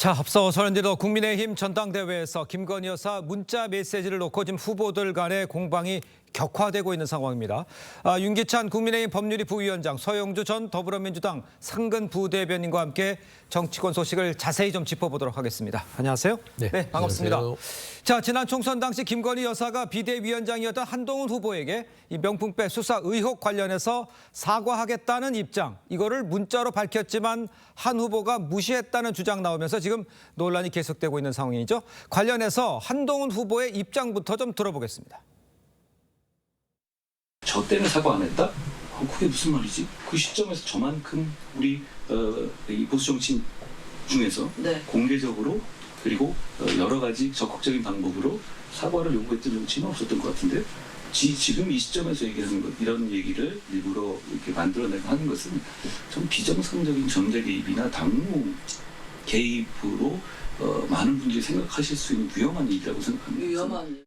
자, 앞서 전해드린 국민의힘 전당대회에서 김건희 여사 문자 메시지를 놓고 지금 후보들 간의 공방이 격화되고 있는 상황입니다. 윤기찬 국민의힘 법률위 부위원장, 서영주 전 더불어민주당 상근 부대변인과 함께 정치권 소식을 자세히 좀 짚어보도록 하겠습니다. 안녕하세요. 네, 반갑습니다. 안녕하세요. 자, 지난 총선 당시 김건희 여사가 비대위원장이었던 한동훈 후보에게 이 명품백 수사 의혹 관련해서 사과하겠다는 입장, 이거를 문자로 밝혔지만 한 후보가 무시했다는 주장 나오면서 지금 논란이 계속되고 있는 상황이죠. 관련해서 한동훈 후보의 입장부터 좀 들어보겠습니다. 저 때는 사과 안 했다? 그게 무슨 말이지? 그 시점에서 저만큼 우리 이 보수 정치인 중에서 공개적으로 그리고 여러 가지 적극적인 방법으로 사과를 요구했던 정치인은 없었던 것 같은데 지금 이 시점에서 얘기하는 것, 이런 얘기를 일부러 이렇게 만들어내고 하는 것은 좀 비정상적인 전대 개입이나 당무 개입으로 많은 분들이 생각하실 수 있는 위험한 일이라고 생각합니다. 위험한.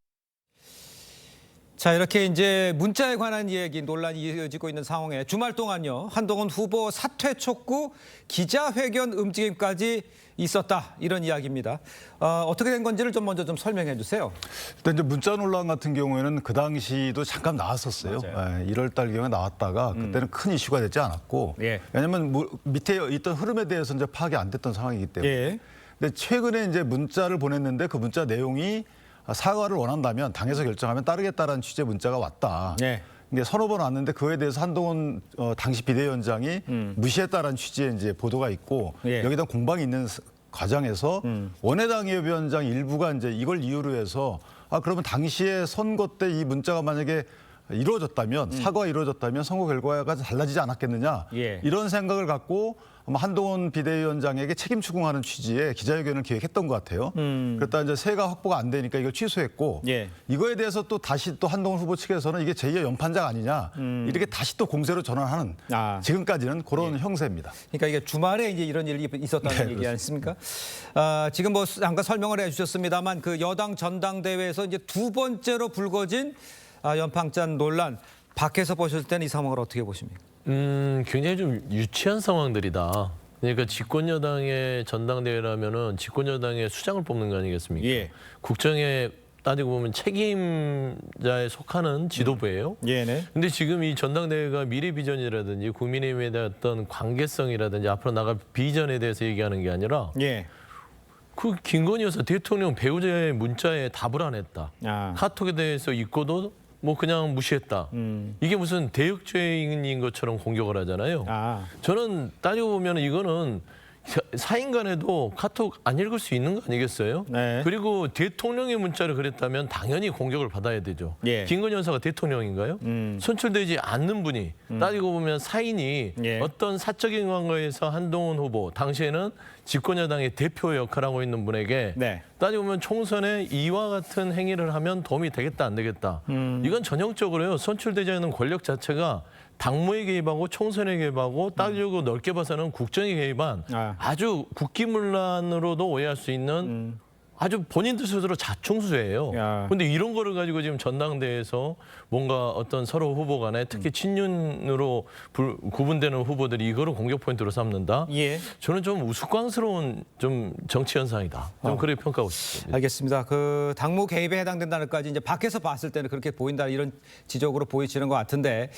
자, 이렇게 이제 문자에 관한 얘기 논란이 이어지고 있는 상황에 주말 동안요, 한동훈 후보 사퇴 촉구 기자회견 움직임까지 있었다, 이런 이야기입니다. 어떻게 된 건지를 좀 먼저 좀 설명해 주세요. 일단 이제 문자 논란 같은 경우에는 그 당시도 잠깐 나왔었어요. 맞아요. 1월 달 경에 나왔다가 그때는 큰 이슈가 되지 않았고, 예. 왜냐하면 밑에 있던 흐름에 대해서 이제 파악이 안 됐던 상황이기 때문에. 예. 근데 최근에 이제 문자를 보냈는데 그 문자 내용이 사과를 원한다면 당에서 결정하면 따르겠다라는 취지의 문자가 왔다. 네. 이게 서너 번 왔는데 그에 대해서 한동훈 당시 비대위원장이 무시했다라는 취지의 이제 보도가 있고, 예. 여기다 공방이 있는 과정에서 원내당협위원장 일부가 이제 이걸 이유로 해서 그러면 당시에 선거 때 이 문자가 만약에 이루어졌다면 사과가 이루어졌다면 선거 결과가 달라지지 않았겠느냐, 예. 이런 생각을 갖고 한동훈 비대위원장에게 책임 추궁하는 취지의 기자회견을 기획했던 것 같아요. 그랬다 이제 세가 확보가 안 되니까 이걸 취소했고, 예. 이거에 대해서 또 다시 또 한동훈 후보 측에서는 이게 제2의 연판작 아니냐, 이렇게 다시 또 공세로 전환하는 지금까지는 그런 형세입니다. 그러니까 이게 주말에 이제 이런 일이 있었다는 얘기 아니십니까? 지금 뭐 잠깐 설명을 해주셨습니다만 그 여당 전당대회에서 이제 두 번째로 불거진 연판장 논란, 밖에서 보셨을 때는 이 상황을 어떻게 보십니까? 굉장히 좀 유치한 상황들이다. 그러니까 집권 여당의 전당대회라면은 집권 여당의 수장을 뽑는 거 아니겠습니까? 예. 국정에 따지고 보면 책임자에 속하는 지도부예요. 네. 근데 지금 이 전당대회가 미래 비전이라든지 국민의힘에 대한 어떤 관계성이라든지 앞으로 나갈 비전에 대해서 얘기하는 게 아니라, 예. 그 김건희 여사 대통령 배우자의 문자에 답을 안 했다. 카톡에 대해서 있고도 뭐 그냥 무시했다. 이게 무슨 대역죄인 것처럼 공격을 하잖아요. 저는 따지고 보면 이거는 사인 간에도 카톡 안 읽을 수 있는 거 아니겠어요? 네. 그리고 대통령의 문자를 그랬다면 당연히 공격을 받아야 되죠. 예. 김건희 여사가 대통령인가요? 선출되지 않는 분이 따지고 보면 사인이 예. 어떤 사적인 관계에서 한동훈 후보, 당시에는 집권여당의 대표 역할하고 있는 분에게 네. 따지고 보면 총선에 이와 같은 행위를 하면 도움이 되겠다 안 되겠다. 이건 전형적으로요, 선출되지 않는 권력 자체가 당무에 개입하고 총선에 개입하고 따지고 넓게 봐서는 국정에 개입한 아주 국기문란으로도 오해할 수 있는 아주 본인들 스스로 자충수예요. 그런데 이런 거를 가지고 지금 전당대회에서 뭔가 어떤 서로 후보 간에 특히 친윤으로 구분되는 후보들이 이거를 공격 포인트로 삼는다. 예. 저는 좀 우스꽝스러운 좀 정치 현상이다. 좀 그렇게 평가하고 싶습니다. 알겠습니다. 그 당무 개입에 해당된다는 까지 이제 밖에서 봤을 때는 그렇게 보인다, 이런 지적으로 보이지는 것 같은데,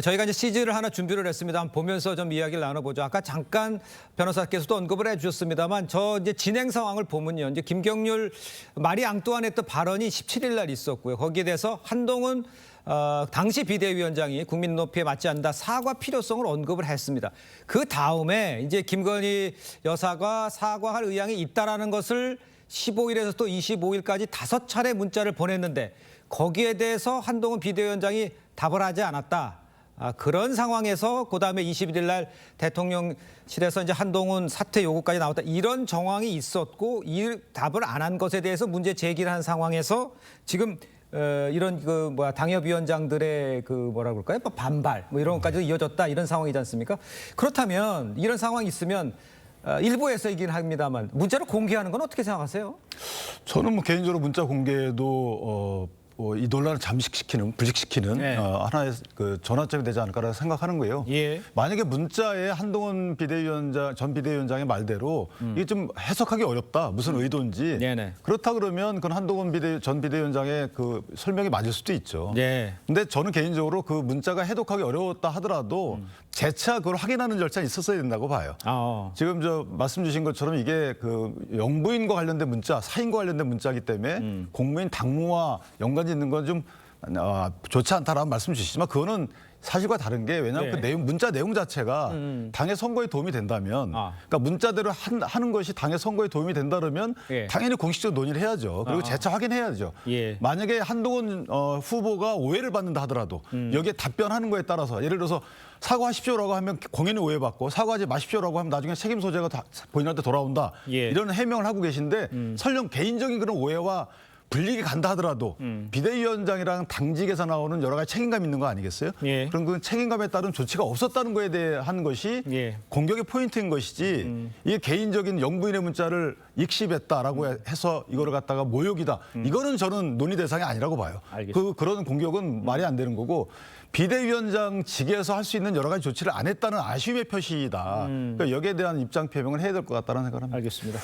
저희가 이제 CG를 하나 준비를 했습니다. 한번 보면서 좀 이야기를 나눠보죠. 아까 잠깐 변호사께서도 언급을 해주셨습니다만 저 이제 진행 상황을 보면요, 이제 김경률 마리 앙뚜아네트 발언이 17일 날 있었고요. 거기에 대해서 한동훈 당시 비대위원장이 국민 눈높이에 맞지 않는다, 사과 필요성을 언급을 했습니다. 그 다음에 이제 김건희 여사가 사과할 의향이 있다라는 것을 15일에서 또 25일까지 5차례 문자를 보냈는데 거기에 대해서 한동훈 비대위원장이 답을 하지 않았다. 그런 상황에서 그다음에 21일 날 대통령실에서 이제 한동훈 사퇴 요구까지 나왔다, 이런 정황이 있었고 이 답을 안 한 것에 대해서 문제 제기를 한 상황에서 지금 이런 당협위원장들의 뭐라 그럴까요? 반발 이런 것까지도 이어졌다, 이런 상황이지 않습니까? 그렇다면 이런 상황이 있으면 일부에서 이긴 합니다만 문자로 공개하는 건 어떻게 생각하세요? 저는 뭐 개인적으로 문자 공개도 이 논란을 잠식시키는, 불식시키는 네. 하나의 그 전환점이 되지 않을까라고 생각하는 거예요. 예. 만약에 문자에 한동훈 전 비대위원장의 말대로 이게 좀 해석하기 어렵다. 무슨 의도인지. 네네. 그렇다 그러면 그건 한동훈 전 비대위원장의 그 설명이 맞을 수도 있죠. 네. 근데 저는 개인적으로 그 문자가 해독하기 어려웠다 하더라도 재차 그걸 확인하는 절차는 있었어야 된다고 봐요. 지금 저 말씀 주신 것처럼 이게 그 영부인과 관련된 문자, 사인과 관련된 문자이기 때문에 공무인 당무와 연관이 있는 건 좀 좋지 않다라는 말씀 주시지만 그거는 사실과 다른 게 왜냐하면 네. 그 내용, 문자 내용 자체가 당의 선거에 도움이 된다면 그러니까 문자대로 하는 것이 당의 선거에 도움이 된다 그러면 예. 당연히 공식적으로 논의를 해야죠. 그리고 재차 확인해야죠. 예. 만약에 한동훈 후보가 오해를 받는다 하더라도 여기에 답변하는 거에 따라서 예를 들어서 사과하십시오라고 하면 공연히 오해받고 사과하지 마십시오라고 하면 나중에 책임 소재가 본인한테 돌아온다. 예. 이런 해명을 하고 계신데 설령 개인적인 그런 오해와 불리게 간다 하더라도 비대위원장이랑 당직에서 나오는 여러 가지 책임감 있는 거 아니겠어요? 예. 그럼 그 책임감에 따른 조치가 없었다는 거에 대한 것이 예. 공격의 포인트인 것이지 이게 개인적인 영부인의 문자를 익십했다라고 해서 이거를 갖다가 모욕이다. 이거는 저는 논의 대상이 아니라고 봐요. 알겠습니다. 그런 공격은 말이 안 되는 거고 비대위원장 직에서 할 수 있는 여러 가지 조치를 안 했다는 아쉬움의 표시이다. 그러니까 여기에 대한 입장 표명을 해야 될 것 같다는 생각을 합니다. 알겠습니다.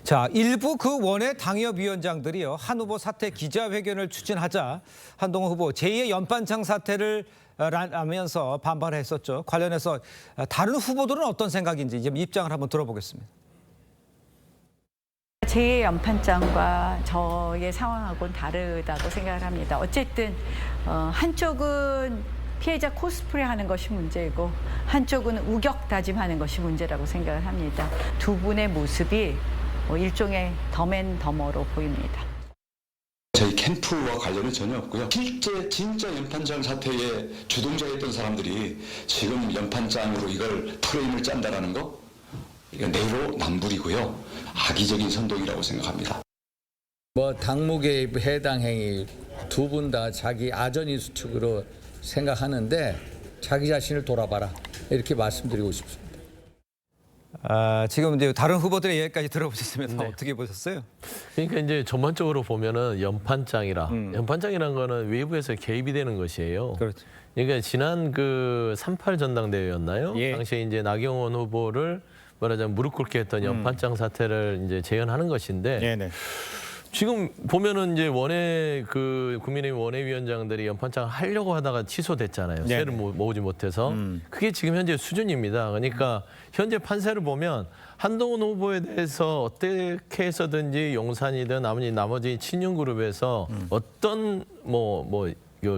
자, 일부 그 원외 당협위원장들이요. 한 후보 사퇴 기자회견을 추진하자 한동훈 후보 제2의 연판장 사퇴를 하면서 반발했었죠. 관련해서 다른 후보들은 어떤 생각인지 좀 입장을 한번 들어보겠습니다. 제 연판장과 저의 상황하고는 다르다고 생각을 합니다. 어쨌든 한쪽은 피해자 코스프레 하는 것이 문제이고 한쪽은 우격 다짐하는 것이 문제라고 생각을 합니다. 두 분의 모습이 일종의 덤앤더머로 보입니다. 저희 캠프와 관련은 전혀 없고요. 실제 진짜 연판장 사태의 주동자였던 사람들이 지금 연판장으로 이걸 프레임을 짠다라는 거 이거 내로남불이고요. 악의적인 선동이라고 생각합니다. 당무 개입 해당 행위 두 분 다 자기 아전인 수칙으로 생각하는데 자기 자신을 돌아봐라 이렇게 말씀드리고 싶습니다. 지금 이제 다른 후보들의 얘기까지 들어보셨으면 어떻게 보셨어요? 그러니까 이제 전반적으로 보면은 연판장이라는 거는 외부에서 개입이 되는 것이에요. 그렇죠. 그러니까 지난 그 38 전당대회였나요? 예. 당시에 이제 나경원 후보를 말하자면 무릎 꿇게 했던 연판장 사태를 이제 재현하는 것인데 네네. 지금 보면은 이제 원외 그 국민의힘 원외위원장들이 연판장을 하려고 하다가 취소됐잖아요. 네. 세를 모으지 못해서. 그게 지금 현재 수준입니다. 그러니까 현재 판세를 보면 한동훈 후보에 대해서 어떻게 해서든지 용산이든 나머지 친윤그룹에서 어떤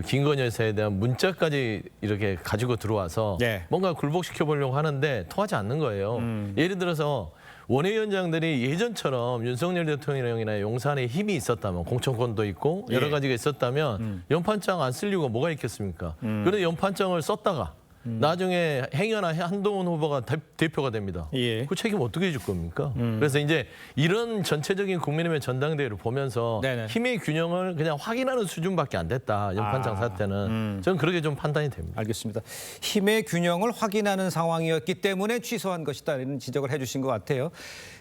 김건희 여사에 대한 문자까지 이렇게 가지고 들어와서 네. 뭔가 굴복시켜 보려고 하는데 통하지 않는 거예요. 예를 들어서 원외위원장들이 예전처럼 윤석열 대통령이나 용산에 힘이 있었다면 공천권도 있고 여러 가지가 있었다면 연판장 안 쓸 이유가 뭐가 있겠습니까? 그런데 연판장을 썼다가 나중에 행여나 한동훈 후보가 대표가 됩니다. 예. 그 책임 어떻게 질 겁니까? 그래서 이제 이런 전체적인 국민의힘의 전당대회를 보면서 네네. 힘의 균형을 그냥 확인하는 수준밖에 안 됐다. 연판장 사태는. 저는 그렇게 좀 판단이 됩니다. 알겠습니다. 힘의 균형을 확인하는 상황이었기 때문에 취소한 것이다 이런 지적을 해주신 것 같아요.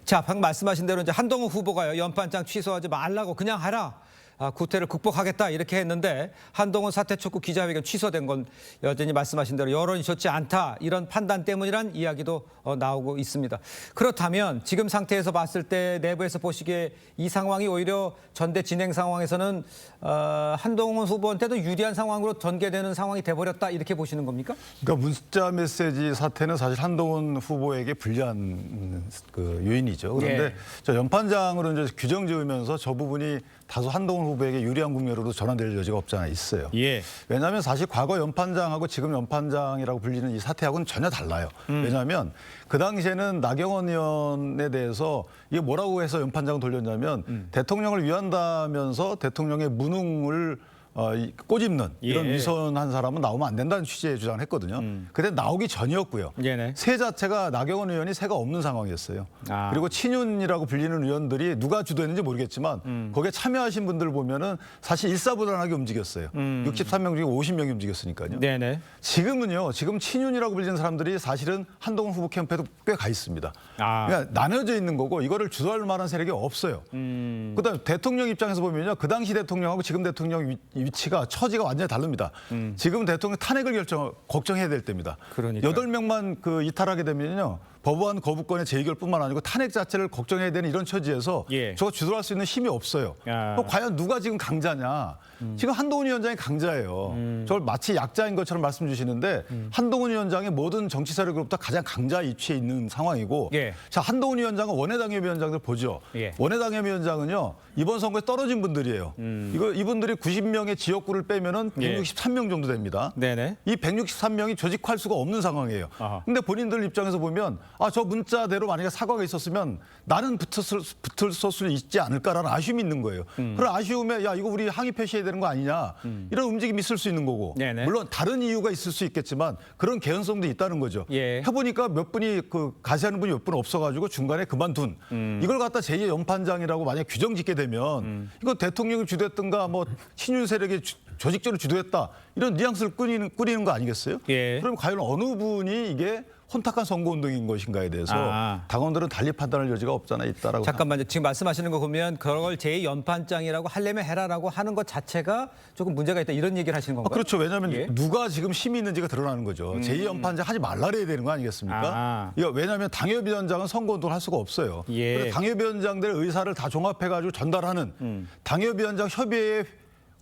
자, 방금 말씀하신 대로 이제 한동훈 후보가요 연판장 취소하지 말라고 그냥 하라. 구태를 극복하겠다 이렇게 했는데 한동훈 사퇴 촉구 기자회견 취소된 건 여전히 말씀하신 대로 여론이 좋지 않다 이런 판단 때문이란 이야기도 나오고 있습니다. 그렇다면 지금 상태에서 봤을 때 내부에서 보시기에 이 상황이 오히려 전대 진행 상황에서는 한동훈 후보한테도 유리한 상황으로 전개되는 상황이 돼버렸다 이렇게 보시는 겁니까? 그러니까 문자 메시지 사태는 사실 한동훈 후보에게 불리한 그 요인이죠. 그런데 예. 저 연판장으로 이제 규정 지으면서 저 부분이 다소 한동훈 후보에게 유리한 국면으로 전환될 여지가 없지 않아 있어요. 예. 왜냐하면 사실 과거 연판장하고 지금 연판장이라고 불리는 이 사태하고는 전혀 달라요. 왜냐하면 그 당시에는 나경원 의원에 대해서 이게 뭐라고 해서 연판장을 돌렸냐면 대통령을 위한다면서 대통령의 무능을 꼬집는 이런 예. 위선한 사람은 나오면 안 된다는 취지의 주장을 했거든요. 근데 나오기 전이었고요. 네네. 새 자체가 나경원 의원이 새가 없는 상황이었어요. 아. 그리고 친윤이라고 불리는 의원들이 누가 주도했는지 모르겠지만 거기에 참여하신 분들 보면은 사실 일사불란하게 움직였어요. 63명 중에 50명이 움직였으니까요. 네네. 지금은요. 지금 친윤이라고 불리는 사람들이 사실은 한동훈 후보 캠프에도 꽤 가 있습니다. 아. 그러니까 나눠져 있는 거고 이거를 주도할 만한 세력이 없어요. 그다음에 대통령 입장에서 보면요. 그 당시 대통령하고 지금 대통령 위치가 처지가 완전히 다릅니다. 지금 대통령 탄핵을 걱정해야 될 때입니다. 그러니까요. 8명만 그 이탈하게 되면요. 법안 거부권의 재의결뿐만 아니고 탄핵 자체를 걱정해야 되는 이런 처지에서 예. 저거 주도할 수 있는 힘이 없어요. 아. 과연 누가 지금 강자냐? 지금 한동훈 위원장이 강자예요. 저걸 마치 약자인 것처럼 말씀 주시는데 한동훈 위원장이 모든 정치 세력으로부터 가장 강자 위치에 있는 상황이고 예. 자 한동훈 위원장은 원내당협위원장들 보죠. 예. 원내당협위원장은요. 이번 선거에 떨어진 분들이에요. 이분들이 90명의 지역구를 빼면은 예. 163명 정도 됩니다. 네네. 이 163명이 조직할 수가 없는 상황이에요. 아하. 근데 본인들 입장에서 보면 저 문자대로 만약에 사과가 있었으면 나는 붙을 수 있지 않을까라는 아쉬움이 있는 거예요. 그런 아쉬움에 야 이거 우리 항의 표시해야 되는 거 아니냐 이런 움직임이 있을 수 있는 거고 네네. 물론 다른 이유가 있을 수 있겠지만 그런 개연성도 있다는 거죠. 예. 해보니까 몇 분이 가세하는 분이 몇 분 없어가지고 중간에 그만둔 이걸 갖다 제2의 연판장이라고 만약 규정 짓게 되면 이거 대통령이 주도했던가 뭐 친윤 세력이 조직적으로 주도했다 이런 뉘앙스를 꾸리는 거 아니겠어요? 예. 그럼 과연 어느 분이 이게 혼탁한 선거운동인 것인가에 대해서 아. 당원들은 달리 판단할 여지가 없잖아 있다라고. 잠깐만요. 지금 말씀하시는 거 보면 그걸 제2연판장이라고 하려면 해라라고 하는 것 자체가 조금 문제가 있다 이런 얘기를 하시는 건가요? 그렇죠. 왜냐하면 예. 누가 지금 힘이 있는지가 드러나는 거죠. 제2연판장 하지 말라 그래야 되는 거 아니겠습니까? 아. 이거 왜냐하면 당협위원장은 선거운동을 할 수가 없어요. 예. 그래서 당협위원장들의 의사를 다 종합해가지고 전달하는 당협위원장 협의회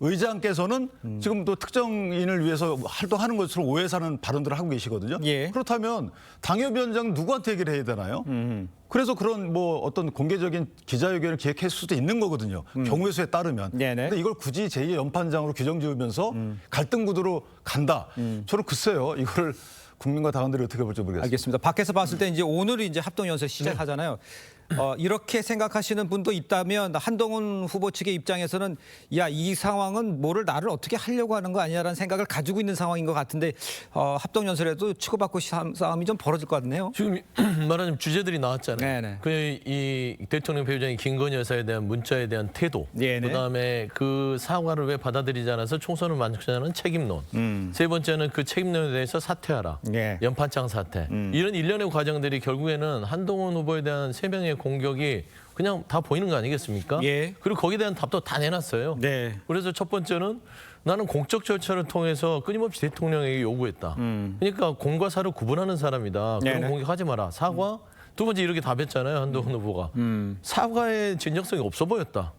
의장께서는 지금 또 특정인을 위해서 활동하는 것으로 오해사는 발언들을 하고 계시거든요. 예. 그렇다면 당협위원장 누구한테 얘기를 해야 되나요? 그래서 그런 뭐 어떤 공개적인 기자회견을 기획할 수도 있는 거거든요. 경우의 수에 따르면. 네네. 근데 이걸 굳이 제2의 연판장으로 규정 지으면서 갈등 구도로 간다. 저는 글쎄요. 이거를 국민과 당원들이 어떻게 볼지 모르겠습니다. 알겠습니다. 밖에서 봤을 때 이제 오늘 이제 합동연설 시작하잖아요. 이렇게 생각하시는 분도 있다면 한동훈 후보 측의 입장에서는 야, 이 상황은 나를 어떻게 하려고 하는 거 아니냐라는 생각을 가지고 있는 상황인 것 같은데 합동연설에도 치고받고 싸움이 좀 벌어질 것 같네요. 지금 말하자면 주제들이 나왔잖아요. 네네. 이 대통령 배우자인 김건희 여사에 대한 문자에 대한 태도, 네네. 그다음에 그 사과를 왜 받아들이지 않아서 총선을 만족하는 책임론, 세 번째는 그 책임론에 대해서 사퇴하라, 네. 연판장 사퇴. 이런 일련의 과정들이 결국에는 한동훈 후보에 대한 3명의 공격이 그냥 다 보이는 거 아니겠습니까? 예. 그리고 거기에 대한 답도 다 내놨어요. 네. 그래서 첫 번째는 나는 공적 절차를 통해서 끊임없이 대통령에게 요구했다. 그러니까 공과 사를 구분하는 사람이다. 그런 네네. 공격하지 마라. 사과. 두 번째 이렇게 답했잖아요. 한동훈 후보가. 사과의 진정성이 없어 보였다.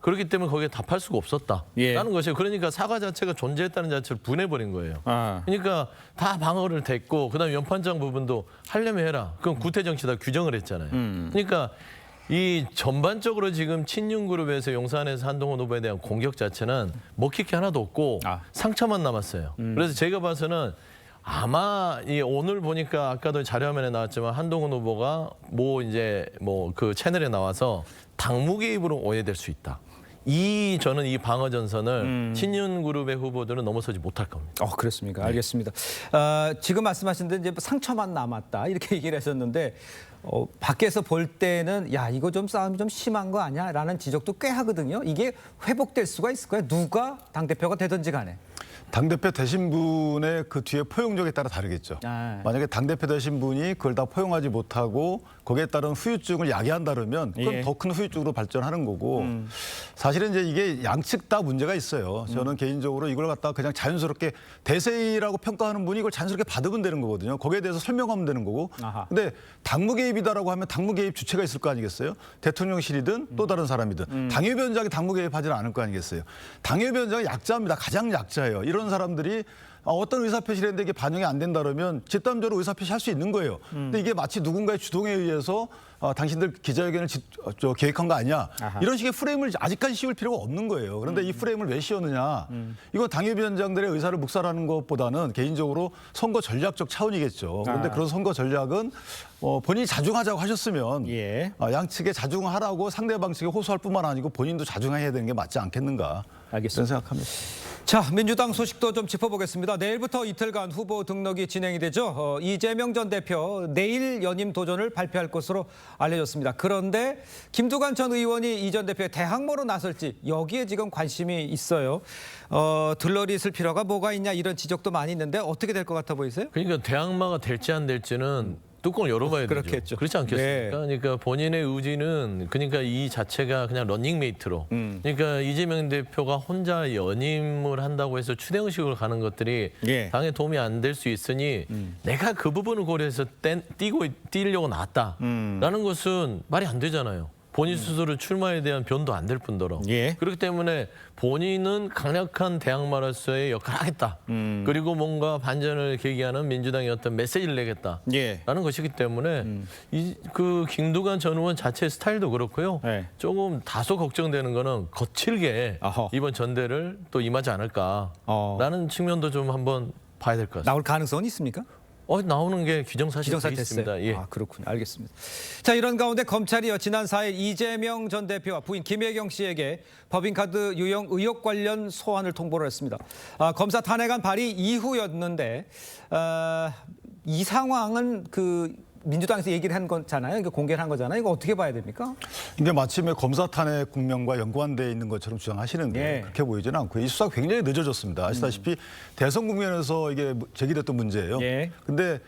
그렇기 때문에 거기에 답할 수가 없었다. 예. 라는 것이에요. 그러니까 사과 자체가 존재했다는 자체를 분해버린 거예요. 아. 그러니까 다 방어를 댔고 그다음에 연판장 부분도 하려면 해라. 그건 구태정치다 규정을 했잖아요. 그러니까 이 전반적으로 지금 친윤그룹에서 용산에서 한동훈 후보에 대한 공격 자체는 먹힐 게 하나도 없고 상처만 남았어요. 그래서 제가 봐서는 아마 오늘 보니까 아까도 자료화면에 나왔지만 한동훈 후보가 그 채널에 나와서 당무 개입으로 오해될 수 있다. 저는 이 방어 전선을 친윤 그룹의 후보들은 넘어서지 못할 겁니다. 그렇습니까? 알겠습니다. 지금 말씀하신 데 이제 상처만 남았다 이렇게 얘기를 했었는데 밖에서 볼 때는 야 이거 좀 싸움이 좀 심한 거 아니야라는 지적도 꽤 하거든요. 이게 회복될 수가 있을까요? 누가 당대표가 되든지 간에. 당대표 되신 분의 그 뒤에 포용력에 따라 다르겠죠. 아. 만약에 당대표 되신 분이 그걸 다 포용하지 못하고 거기에 따른 후유증을 야기한다면 그건 예. 더 큰 후유증으로 발전하는 거고 사실은 이제 이게 양측 다 문제가 있어요. 저는 개인적으로 이걸 갖다가 그냥 자연스럽게 대세라고 평가하는 분이 이걸 자연스럽게 받으면 되는 거거든요. 거기에 대해서 설명하면 되는 거고. 아하. 근데 당무 개입이다라고 하면 당무 개입 주체가 있을 거 아니겠어요? 대통령실이든 또 다른 사람이든 당협위원장이 당무 개입하지는 않을 거 아니겠어요? 당협위원장이 약자입니다. 가장 약자예요. 이런 사람들이 어떤 의사표시를 했는데 이게 반영이 안 된다 그러면 집단적으로 의사표시 할 수 있는 거예요. 근데 이게 마치 누군가의 주동에 의해서 당신들 기자회견을 계획한 거 아니야. 아하. 이런 식의 프레임을 아직까지 씌울 필요가 없는 거예요. 그런데 이 프레임을 왜 씌웠느냐. 이건 당협위원장들의 의사를 묵살하는 것보다는 개인적으로 선거 전략적 차원이겠죠. 그런데 그런 선거 전략은 본인이 자중하자고 하셨으면 예. 양측에 자중하라고 상대방 측에 호소할 뿐만 아니고 본인도 자중해야 되는 게 맞지 않겠는가. 알겠습니다. 그런 생각합니다. 자, 민주당 소식도 좀 짚어보겠습니다. 내일부터 이틀간 후보 등록이 진행이 되죠. 이재명 전 대표 내일 연임 도전을 발표할 것으로 알려졌습니다. 그런데 김두관 전 의원이 이 전 대표의 대항마로 나설지 여기에 지금 관심이 있어요. 들러리 있을 필요가 뭐가 있냐 이런 지적도 많이 있는데 어떻게 될 것 같아 보이세요? 그러니까 대항마가 될지 안 될지는 뚜껑을 열어봐야 되죠. 그렇겠죠. 그렇지 않겠습니까? 네. 그러니까 본인의 의지는 그러니까 이 자체가 그냥 러닝메이트로 그러니까 이재명 대표가 혼자 연임을 한다고 해서 추대의식으로 가는 것들이 예. 당에 도움이 안 될 수 있으니 내가 그 부분을 고려해서 뛰려고 나왔다라는 것은 말이 안 되잖아요. 본인 스스로 출마에 대한 변도 안 될 뿐더러. 예. 그렇기 때문에 본인은 강력한 대항마로서의 역할을 하겠다. 그리고 뭔가 반전을 계기하는 민주당의 어떤 메시지를 내겠다. 예. 라는 것이기 때문에 그 김두관 전 의원 자체의 스타일도 그렇고요. 네. 조금 다소 걱정되는 거는 거칠게 어허. 이번 전대를 또 임하지 않을까라는 측면도 좀 한번 봐야 될 것 같습니다. 나올 가능성은 있습니까? 나오는 게 기정사실이 기정사 있습니다. 됐어요. 예. 아, 그렇군요. 알겠습니다. 자, 이런 가운데 검찰이요 지난 4일 이재명 전 대표와 부인 김혜경 씨에게 법인카드 유용 의혹 관련 소환을 통보를 했습니다. 검사 탄핵안 발의 이후였는데 이 상황은 민주당에서 얘기를 한 거잖아요. 이거 공개를 한 거잖아요. 이거 어떻게 봐야 됩니까? 이게 마침에 검사 탄핵 국면과 연관돼 있는 것처럼 주장하시는데 예. 그렇게 보이지는 않고요. 이 수사가 굉장히 늦어졌습니다. 아시다시피 대선 국면에서 이게 제기됐던 문제예요. 예. 근데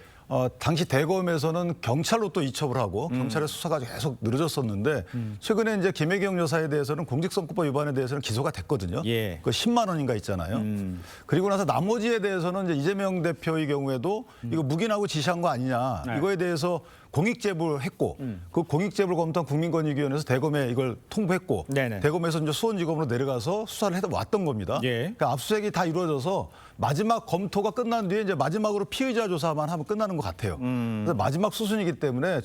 당시 대검에서는 경찰로 또 이첩을 하고 경찰의 수사가 계속 늘어졌었는데 최근에 이제 김혜경 여사에 대해서는 공직선거법 위반에 대해서는 기소가 됐거든요. 예. 그 10만 원인가 있잖아요. 그리고 나서 나머지에 대해서는 이제 이재명 대표의 경우에도 이거 묵인하고 지시한 거 아니냐 네. 이거에 대해서 공익제보를 했고 그 공익제보를 검토한 국민권익위원회에서 대검에 이걸 통보했고 네네. 대검에서 이제 수원지검으로 내려가서 수사를 해서 왔던 겁니다. 예. 그러니까 압수수색이 다 이루어져서 마지막 검토가 끝난 뒤에 이제 마지막으로 피의자 조사만 하면 끝나는 것 같아요. 그래서 마지막 수순이기 때문에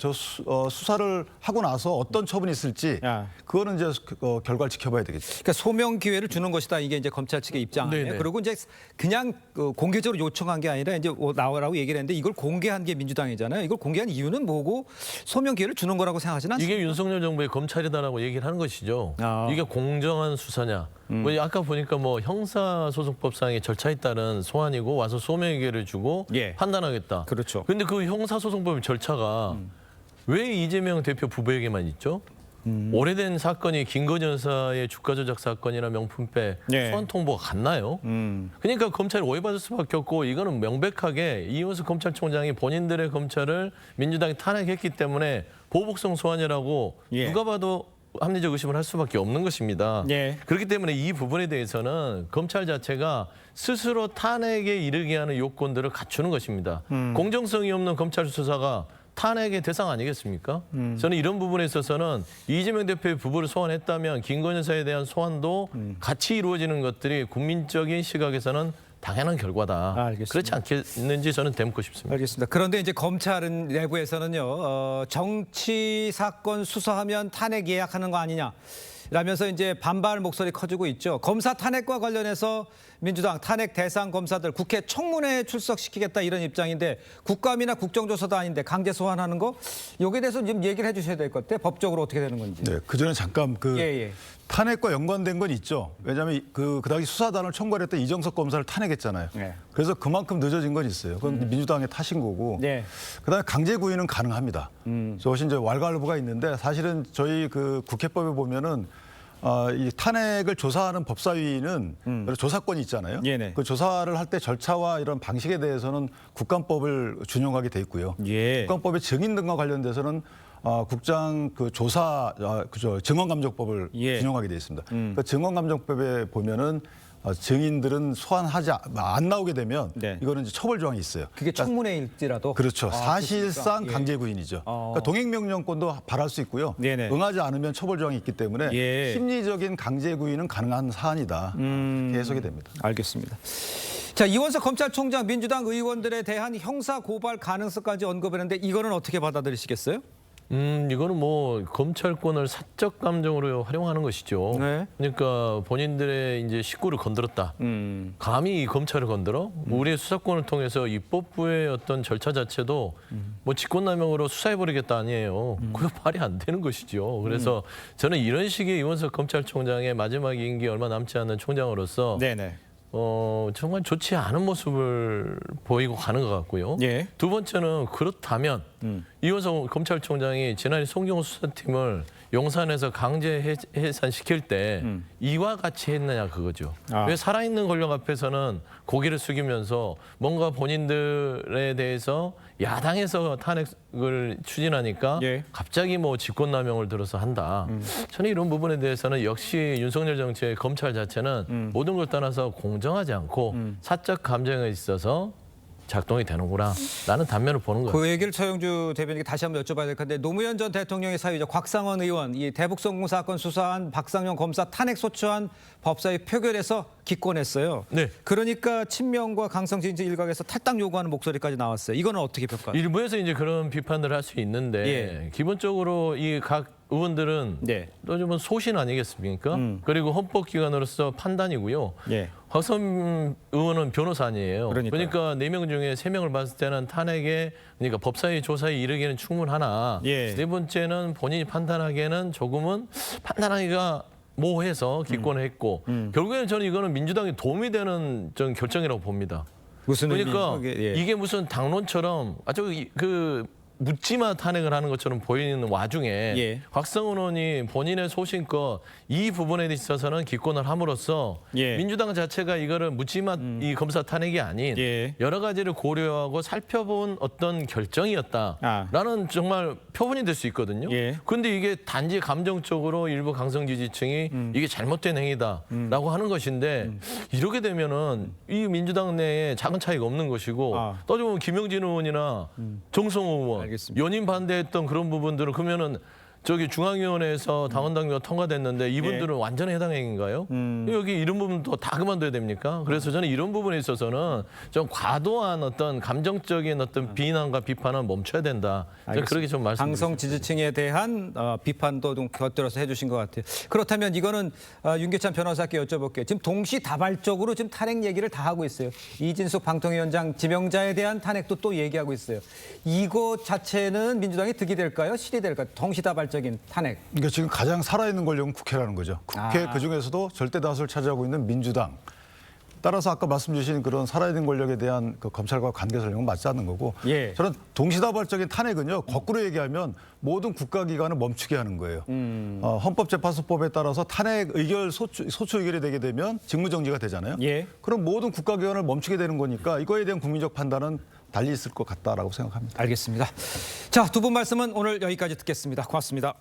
수사를 하고 나서 어떤 처분이 있을지 야. 그거는 이제 결과를 지켜봐야 되겠죠. 그러니까 소명 기회를 주는 것이다. 이게 이제 검찰 측의 입장이에요. 네네. 그리고 이제 그냥 공개적으로 요청한 게 아니라 이제 나오라고 얘기를 했는데 이걸 공개한 게 민주당이잖아요. 이걸 공개한 이유는 뭐고 소명 기회를 주는 거라고 생각하지는 않습니까? 이게 윤석열 정부의 검찰이다라고 얘기를 하는 것이죠. 아. 이게 공정한 수사냐. 뭐 아까 보니까 뭐 형사소송법상의 절차에 따른 소환이고 와서 소명의 기회를 주고 예. 판단하겠다. 그렇죠. 근데 그 형사소송법 절차가 왜 이재명 대표 부부에게만 있죠? 오래된 사건이 김건희 여사의 주가 조작 사건이나 명품배 예. 소환 통보가 갔나요? 그러니까 검찰이 오해받을 수밖에 없고 이거는 명백하게 이원수 검찰총장이 본인들의 검찰을 민주당이 탄핵했기 때문에 보복성 소환이라고 예. 누가 봐도 합리적 의심을 할 수밖에 없는 것입니다. 예. 그렇기 때문에 이 부분에 대해서는 검찰 자체가 스스로 탄핵에 이르게 하는 요건들을 갖추는 것입니다. 공정성이 없는 검찰 수사가 탄핵의 대상 아니겠습니까? 저는 이런 부분에 있어서는 이재명 대표의 부부를 소환했다면 김건희 여사에 대한 소환도 같이 이루어지는 것들이 국민적인 시각에서는 당연한 결과다. 알겠습니다. 그렇지 않겠는지 저는 되묻고 싶습니다. 알겠습니다. 그런데 이제 검찰은 내부에서는요, 정치 사건 수사하면 탄핵 예약하는 거 아니냐. 라면서 이제 반발 목소리 커지고 있죠. 검사 탄핵과 관련해서 민주당 탄핵 대상 검사들 국회 청문회에 출석시키겠다 이런 입장인데 국감이나 국정조사도 아닌데 강제 소환하는 거 여기에 대해서 좀 얘기를 해주셔야 될 것 같아요. 법적으로 어떻게 되는 건지. 네, 그 전에 잠깐 예. 탄핵과 연관된 건 있죠. 왜냐하면 그 당시 수사단을 총괄했던 이정석 검사를 탄핵했잖아요. 네. 그래서 그만큼 늦어진 건 있어요. 그건 민주당의 탓인 거고. 네. 그다음에 강제 구인은 가능합니다. 저것이 이제 왈가왈부가 있는데 사실은 저희 그 국회법에 보면은 이 탄핵을 조사하는 법사위는 여러 조사권이 있잖아요. 네네. 그 조사를 할 때 절차와 이런 방식에 대해서는 국감법을 준용하게 돼 있고요. 예. 국감법의 증인 등과 관련돼서는 국장 그 조사 증언감정법을 예. 준용하게 돼 있습니다. 그 증언감정법에 보면은 증인들은 소환하지 안 나오게 되면 네. 이거는 이제 처벌 조항이 있어요. 그게 청문회일지라도. 그렇죠. 사실상 그렇습니까? 강제 구인이죠. 그러니까 동행명령권도 발할 수 있고요. 네네. 응하지 않으면 처벌 조항이 있기 때문에 예. 심리적인 강제 구인은 가능한 사안이다. 이렇게 해석이 됩니다. 알겠습니다. 자, 이원석 검찰총장 민주당 의원들에 대한 형사 고발 가능성까지 언급했는데 이거는 어떻게 받아들이시겠어요? 이거는 뭐 검찰권을 사적 감정으로 활용하는 것이죠. 네. 그러니까 본인들의 이제 식구를 건드렸다. 감히 이 검찰을 건드려? 우리의 수사권을 통해서 입법부의 어떤 절차 자체도 뭐 직권남용으로 수사해버리겠다 아니에요. 그거 말이 안 되는 것이죠. 그래서 저는 이런 식의 이원석 검찰총장의 마지막 임기 얼마 남지 않은 총장으로서 네네. 정말 좋지 않은 모습을 보이고 가는 것 같고요. 예. 두 번째는 그렇다면 이호성 검찰총장이 지난해 송경호 수사팀을 용산에서 강제 해산시킬 때 이와 같이 했느냐 그거죠. 아. 왜 살아있는 권력 앞에서는 고개를 숙이면서 뭔가 본인들에 대해서 야당에서 탄핵을 추진하니까 예. 갑자기 뭐 직권남용을 들어서 한다. 저는 이런 부분에 대해서는 역시 윤석열 정치의 검찰 자체는 모든 걸 떠나서 공정하지 않고 사적 감정에 있어서 작동이 되는구나 라는 단면을 보는 거예요. 그 얘기를 최영주 대변인께 다시 한번 여쭤봐야 될 건데 노무현 전 대통령의 사위죠. 곽상원 의원, 이 대북성공 사건 수사한 박상영 검사 탄핵 소추안 법사위 표결에서 기권했어요. 네. 그러니까 친명과 강성진 일각에서 탈당 요구하는 목소리까지 나왔어요. 이거는 어떻게 평가해요? 일부에서 이제 그런 비판들을 할 수 있는데 예. 기본적으로 이 각 의원들은 네. 또 좀 소신 아니겠습니까? 그리고 헌법기관으로서 판단이고요. 예. 박선 의원은 변호사 아니에요. 그러니까요. 그러니까 4명 중에 3명을 봤을 때는 탄핵에 그러니까 법사위 조사에 이르기는 충분하나 예. 네 번째는 본인이 판단하기에는 조금은 판단하기가 모호해서 기권을 했고 결국에는 저는 이거는 민주당에 도움이 되는 좀 결정이라고 봅니다. 무슨 그러니까 의미? 예. 이게 무슨 당론처럼 그 묻지마 탄핵을 하는 것처럼 보이는 와중에 예. 곽성원 의원이 본인의 소신껏 이 부분에 있어서는 기권을 함으로써 예. 민주당 자체가 이거를 묻지마 이 검사 탄핵이 아닌 예. 여러 가지를 고려하고 살펴본 어떤 결정이었다라는 정말 표본이 될 수 있거든요. 예. 그런데 이게 단지 감정적으로 일부 강성 지지층이 이게 잘못된 행위다라고 하는 것인데 이렇게 되면은 이 민주당 내에 작은 차이가 없는 것이고 아. 따져보면 김영진 의원이나 정성호 의원 알겠습니다. 연임 반대했던 그런 부분들은 그러면은 저기 중앙위원회에서 당원당규가 통과됐는데 이분들은 완전히 해당 행위인가요? 여기 이런 부분도 다 그만둬야 됩니까? 그래서 저는 이런 부분에 있어서는 좀 과도한 어떤 감정적인 어떤 비난과 비판은 멈춰야 된다. 저는 그렇게 좀 말씀드립니다. 강성 지지층에 대한 비판도 좀 곁들여서 해주신 것 같아요. 그렇다면 이거는 윤계찬 변호사께 여쭤볼게요. 지금 동시다발적으로 지금 탄핵 얘기를 다 하고 있어요. 이진숙 방통위원장 지명자에 대한 탄핵도 또 얘기하고 있어요. 이거 자체는 민주당이 득이 될까요? 실이 될까요? 동시다발적인 탄핵. 그러니까 지금 가장 살아있는 권력은 국회라는 거죠. 국회 그중에서도 절대 다수를 차지하고 있는 민주당. 따라서 아까 말씀 주신 그런 살아있는 권력에 대한 그 검찰과 관계 설명은 맞지 않는 거고 예. 저는 동시다발적인 탄핵은요. 거꾸로 얘기하면 모든 국가기관을 멈추게 하는 거예요. 헌법재판소법에 따라서 탄핵 의결 소추 의결이 되게 되면 직무정지가 되잖아요. 예. 그럼 모든 국가기관을 멈추게 되는 거니까 이거에 대한 국민적 판단은 달리 있을 것 같다라고 생각합니다. 알겠습니다. 자, 두 분 말씀은 오늘 여기까지 듣겠습니다. 고맙습니다.